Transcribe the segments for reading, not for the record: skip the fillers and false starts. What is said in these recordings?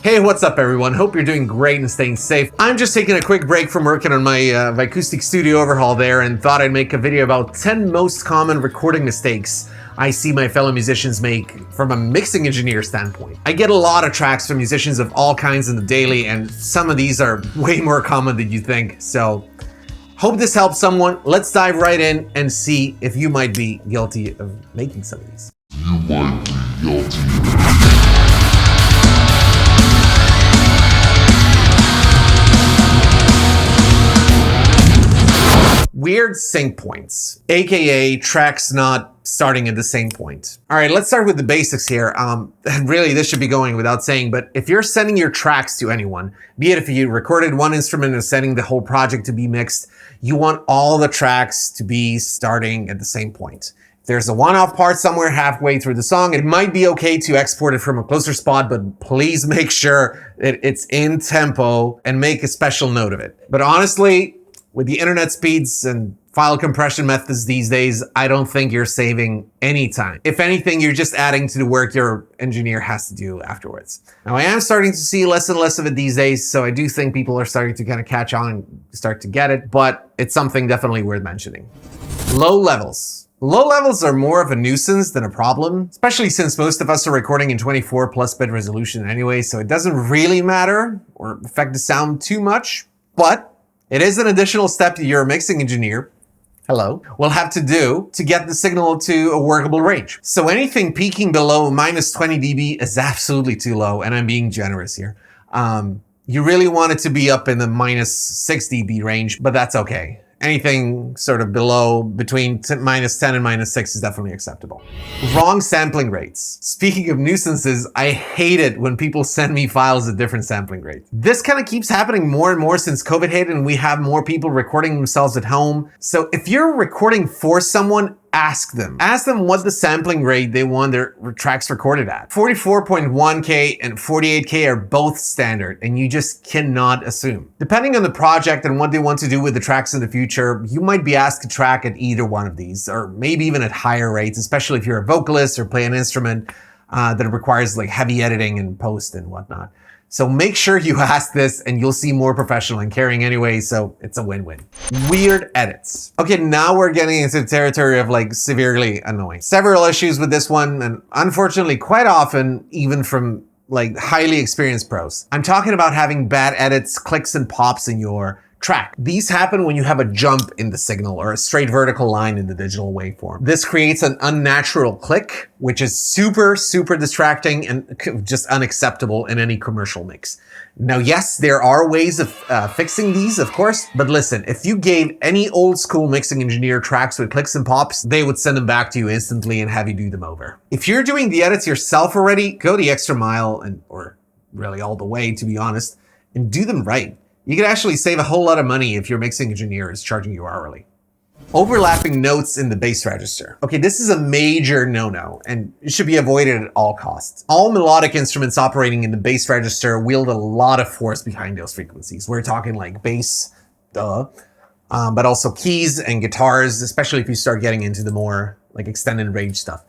Hey, what's up everyone? Hope you're doing great and staying safe. I'm just taking a quick break from working on my acoustic studio overhaul there and thought I'd make a video about 10 most common recording mistakes I see my fellow musicians make from a mixing engineer standpoint. I get a lot of tracks from musicians of all kinds in the daily, and some of these are way more common than you think. So hope this helps someone. Let's dive right in and see if you might be guilty of making some of these. You might be guilty. Weird sync points, aka tracks not starting at the same point. All right, let's start with the basics here. And really, this should be going without saying, but if you're sending your tracks to anyone, be it if you recorded one instrument and sending the whole project to be mixed, you want all the tracks to be starting at the same point. If there's a one-off part somewhere halfway through the song, it might be okay to export it from a closer spot, but please make sure that it's in tempo and make a special note of it. But honestly, with the internet speeds and file compression methods these days, I don't think you're saving any time. If anything, you're just adding to the work your engineer has to do afterwards. Now, I am starting to see less and less of it these days, so I do think people are starting to kind of catch on and start to get it, but it's something definitely worth mentioning. Low levels. Low levels are more of a nuisance than a problem, especially since most of us are recording in 24+ bit resolution anyway, so it doesn't really matter or affect the sound too much, but it is an additional step that your mixing engineer, will have to do to get the signal to a workable range. So anything peaking below minus 20 dB is absolutely too low, and I'm being generous here. You really want it to be up in the minus 6 dB range, but that's okay. Anything sort of below between minus 10 and minus 6 is definitely acceptable. Wrong sampling rates. Speaking of nuisances, I hate it when people send me files at different sampling rates. This kind of keeps happening more and more since COVID hit and we have more people recording themselves at home. So if you're recording for someone, ask them what the sampling rate they want their tracks recorded at. 44.1K and 48K are both standard, and you just cannot assume. Depending on the project and what they want to do with the tracks in the future, you might be asked to track at either one of these, or maybe even at higher rates, especially if you're a vocalist or play an instrument that requires like heavy editing and post and whatnot. So make sure you ask this and you'll see more professional and caring anyway, so it's a win-win. Weird edits. Okay, now we're getting into the territory of like severely annoying. Several issues with this one, and unfortunately quite often even from like highly experienced pros. I'm talking about having bad edits, clicks and pops in your track. These happen when you have a jump in the signal or a straight vertical line in the digital waveform. This creates an unnatural click, which is super distracting and just unacceptable in any commercial mix. Now, yes, there are ways of fixing these, of course, but listen, if you gave any old school mixing engineer tracks with clicks and pops, they would send them back to you instantly and have you do them over. If you're doing the edits yourself already, go the extra mile or really all the way, to be honest, and do them right. You can actually save a whole lot of money if your mixing engineer is charging you hourly. Overlapping notes in the bass register. Okay, this is a major no-no and it should be avoided at all costs. All melodic instruments operating in the bass register wield a lot of force behind those frequencies. We're talking like bass, but also keys and guitars, especially if you start getting into the more like extended range stuff.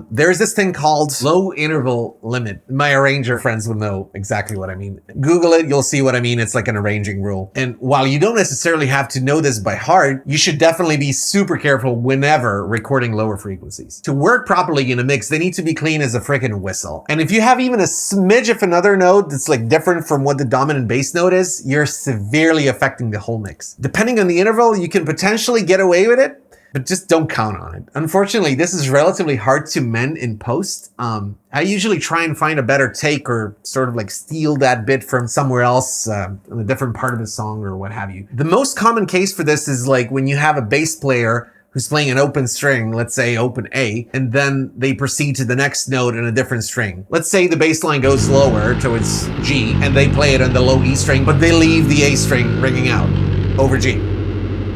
There's this thing called low interval limit. My arranger friends will know exactly what I mean. Google it, you'll see what I mean. It's like an arranging rule. And while you don't necessarily have to know this by heart, you should definitely be super careful whenever recording lower frequencies. To work properly in a mix, they need to be clean as a frickin' whistle. And if you have even a smidge of another note that's like different from what the dominant bass note is, you're severely affecting the whole mix. Depending on the interval, you can potentially get away with it, but just don't count on it. Unfortunately, this is relatively hard to mend in post. I usually try and find a better take or sort of like steal that bit from somewhere else in a different part of the song or what have you. The most common case for this is like when you have a bass player who's playing an open string, let's say open A, and then they proceed to the next note in a different string. Let's say the bass line goes lower towards G and they play it on the low E string, but they leave the A string ringing out over G.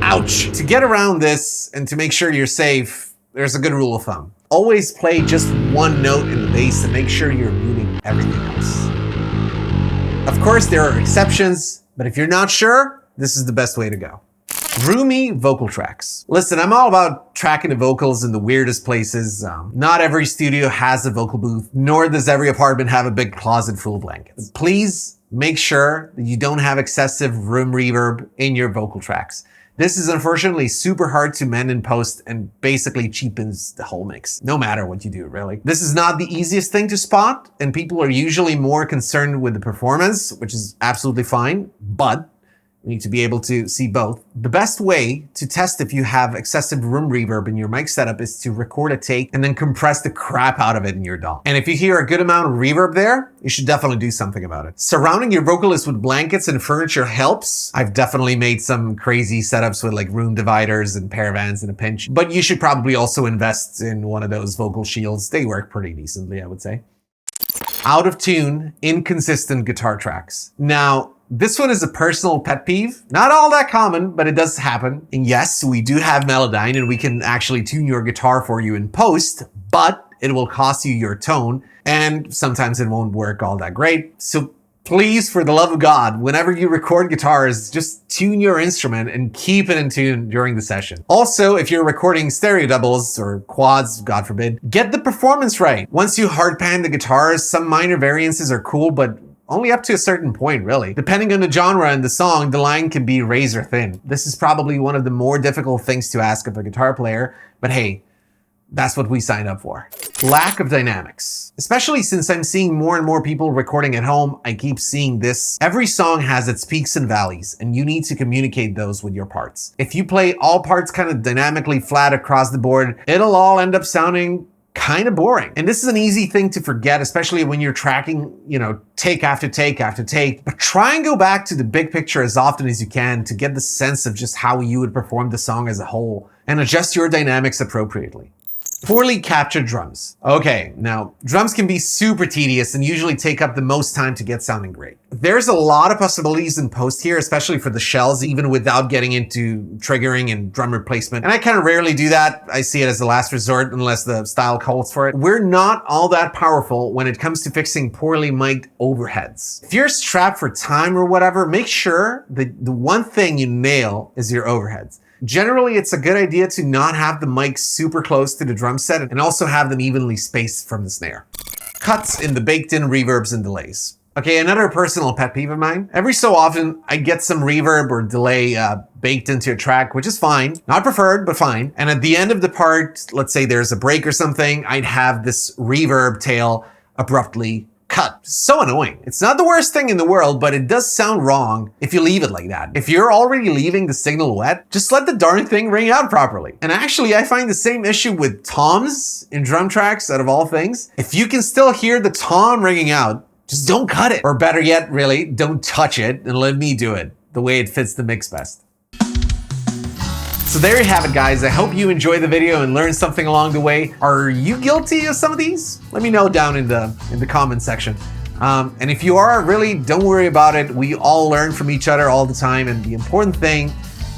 Ouch! To get around this and to make sure you're safe, there's a good rule of thumb. Always play just one note in the bass and make sure you're muting everything else. Of course, there are exceptions, but if you're not sure, this is the best way to go. Roomy vocal tracks. Listen, I'm all about tracking the vocals in the weirdest places. Not every studio has a vocal booth, nor does every apartment have a big closet full of blankets. Please make sure that you don't have excessive room reverb in your vocal tracks. This is unfortunately super hard to mend in post and basically cheapens the whole mix, no matter what you do, really. This is not the easiest thing to spot, and people are usually more concerned with the performance, which is absolutely fine, but you need to be able to see both. The best way to test if you have excessive room reverb in your mic setup is to record a take and then compress the crap out of it in your DAW. And if you hear a good amount of reverb there, you should definitely do something about it. Surrounding your vocalist with blankets and furniture helps. I've definitely made some crazy setups with like room dividers and paravans in a pinch, but you should probably also invest in one of those vocal shields. They work pretty decently, I would say. Out of tune, inconsistent guitar tracks. Now, this one is a personal pet peeve. Not all that common, but it does happen. And yes, we do have Melodyne and we can actually tune your guitar for you in post, but it will cost you your tone and sometimes it won't work all that great. So please, for the love of God, whenever you record guitars, just tune your instrument and keep it in tune during the session. Also, if you're recording stereo doubles or quads, God forbid, get the performance right. Once you hard pan the guitars, some minor variances are cool, but only up to a certain point, really. Depending on the genre and the song, the line can be razor thin. This is probably one of the more difficult things to ask of a guitar player, but hey, that's what we signed up for. Lack of dynamics. Especially since I'm seeing more and more people recording at home, I keep seeing this. Every song has its peaks and valleys, and you need to communicate those with your parts. If you play all parts kind of dynamically flat across the board, it'll all end up sounding kind of boring. And this is an easy thing to forget, especially when you're tracking, take after take after take. But try and go back to the big picture as often as you can to get the sense of just how you would perform the song as a whole and adjust your dynamics appropriately. Poorly captured drums. Okay, now drums can be super tedious and usually take up the most time to get sounding great. There's a lot of possibilities in post here, especially for the shells, even without getting into triggering and drum replacement. And I kind of rarely do that. I see it as a last resort unless the style calls for it. We're not all that powerful when it comes to fixing poorly mic'd overheads. If you're strapped for time or whatever, make sure that the one thing you nail is your overheads. Generally, it's a good idea to not have the mic super close to the drum set and also have them evenly spaced from the snare. Cuts in the baked-in reverbs and delays. Okay, another personal pet peeve of mine. Every so often, I get some reverb or delay baked into a track, which is fine. Not preferred, but fine. And at the end of the part, let's say there's a break or something, I'd have this reverb tail abruptly cut. So annoying. It's not the worst thing in the world, but it does sound wrong if you leave it like that. If you're already leaving the signal wet, just let the darn thing ring out properly. And actually, I find the same issue with toms in drum tracks, out of all things. If you can still hear the tom ringing out, just don't cut it. Or better yet, really, don't touch it and let me do it the way it fits the mix best. So there you have it, guys. I hope you enjoyed the video and learned something along the way. Are you guilty of some of these? Let me know down in the comment section. And if you are, really, don't worry about it. We all learn from each other all the time, and the important thing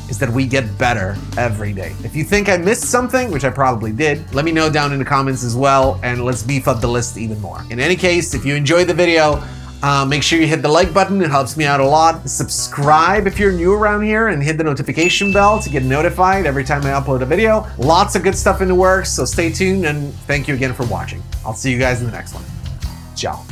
is that we get better every day. If you think I missed something, which I probably did, let me know down in the comments as well, and let's beef up the list even more. In any case, if you enjoyed the video, make sure you hit the like button. It helps me out a lot. Subscribe if you're new around here and hit the notification bell to get notified every time I upload a video. Lots of good stuff in the works, so stay tuned and thank you again for watching. I'll see you guys in the next one. Ciao.